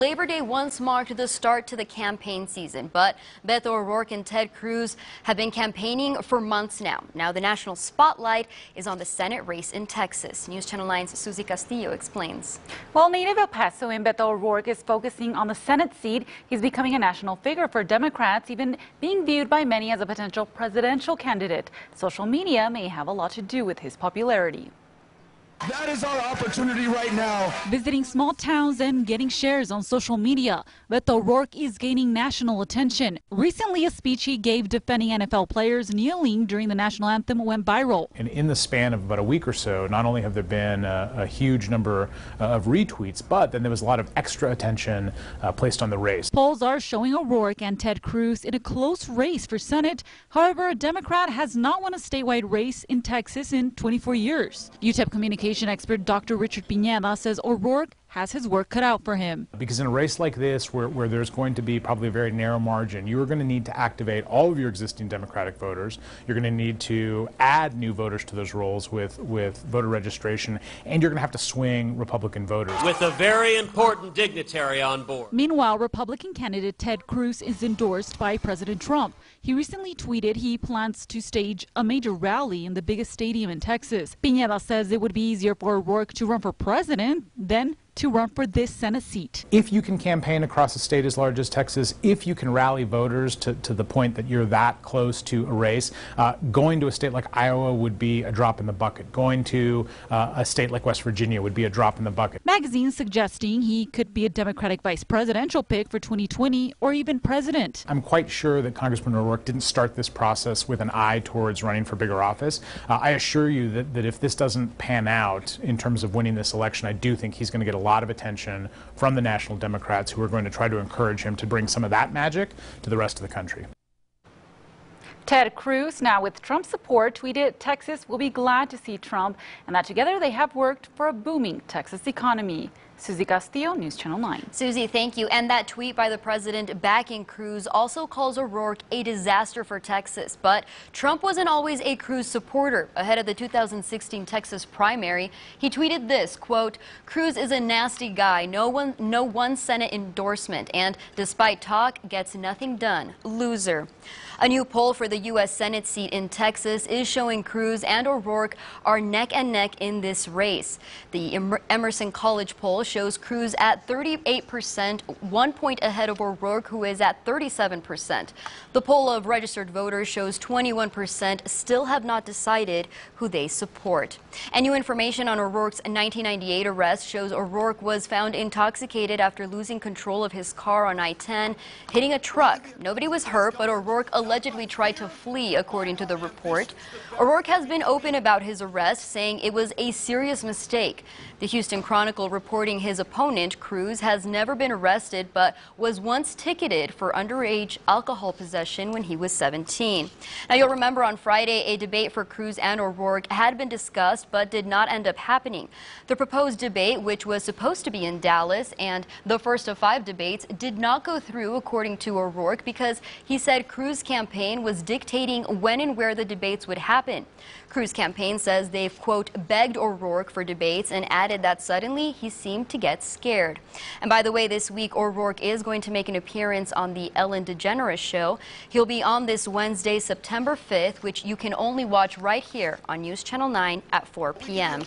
Labor Day once marked the start to the campaign season, but Beto O'Rourke and Ted Cruz have been campaigning for months now. Now the national spotlight is on the Senate race in Texas. News Channel 9's Susie Castillo explains. While native El Pasoan Beto O'Rourke is focusing on the Senate seat, he's becoming a national figure for Democrats, even being viewed by many as a potential presidential candidate. Social media may have a lot to do with his popularity. That is our opportunity right now. Visiting small towns and getting shares on social media, Beto O'Rourke is gaining national attention. Recently, a speech he gave defending NFL players kneeling during the national anthem went viral. And in the span of about a week or so, not only have there been a huge number of retweets, but then there was a lot of extra attention placed on the race. Polls are showing O'Rourke and Ted Cruz in a close race for Senate. However, a Democrat has not won a statewide race in Texas in 24 years. UTEP communication expert Dr. Richard Pineda says O'Rourke has his work cut out for him. Because in a race like this, where there's going to be probably a very narrow margin, you are going to need to activate all of your existing Democratic voters. You're going to need to add new voters to those rolls with voter registration, and you're going to have to swing Republican voters. With a very important dignitary on board. Meanwhile, Republican candidate Ted Cruz is endorsed by President Trump. He recently tweeted he plans to stage a major rally in the biggest stadium in Texas. Pineda says it would be easier for O'Rourke to run for president than to run for this Senate seat. If you can campaign across a state as large as Texas, if you can rally voters to the point that you're that close to a race, going to a state like Iowa would be a drop in the bucket. Going to a state like West Virginia would be a drop in the bucket. Magazines suggesting he could be a Democratic vice presidential pick for 2020 or even president. I'm quite sure that Congressman O'Rourke didn't start this process with an eye towards running for bigger office. I assure you that if this doesn't pan out in terms of winning this election, I do think he's going to get a lot of attention from the National Democrats, who are going to try to encourage him to bring some of that magic to the rest of the country. Ted Cruz, now with Trump's support, tweeted Texas will be glad to see Trump and that together they have worked for a booming Texas economy. Susie Castillo, News Channel 9. Susie, thank you. And that tweet by the president backing Cruz also calls O'Rourke a disaster for Texas. But Trump wasn't always a Cruz supporter. Ahead of the 2016 Texas primary, he tweeted this, quote, "Cruz is a nasty guy, no one Senate endorsement, and despite talk, gets nothing done. Loser." A new poll for the U.S. Senate seat in Texas is showing Cruz and O'Rourke are neck and neck in this race. The Emerson College poll shows Cruz at 38%, 1 point ahead of O'Rourke, who is at 37%. The poll of registered voters shows 21% still have not decided who they support. And new information on O'Rourke's 1998 arrest shows O'Rourke was found intoxicated after losing control of his car on I-10, hitting a truck. Nobody was hurt, but O'Rourke allegedly tried to flee, according to the report. O'Rourke has been open about his arrest, saying it was a serious mistake. The Houston Chronicle reporting his opponent, Cruz, has never been arrested but was once ticketed for underage alcohol possession when he was 17. Now, you'll remember on Friday, a debate for Cruz and O'Rourke had been discussed but did not end up happening. The proposed debate, which was supposed to be in Dallas and the first of 5 debates, did not go through, according to O'Rourke, because he said Cruz's campaign was dictating when and where the debates would happen. Cruz's campaign says they've, quote, begged O'Rourke for debates and added that suddenly he seemed to get scared. And by the way, this week O'Rourke is going to make an appearance on the Ellen DeGeneres show. He'll be on this Wednesday, September 5th, which you can only watch right here on News Channel 9 at 4 p.m.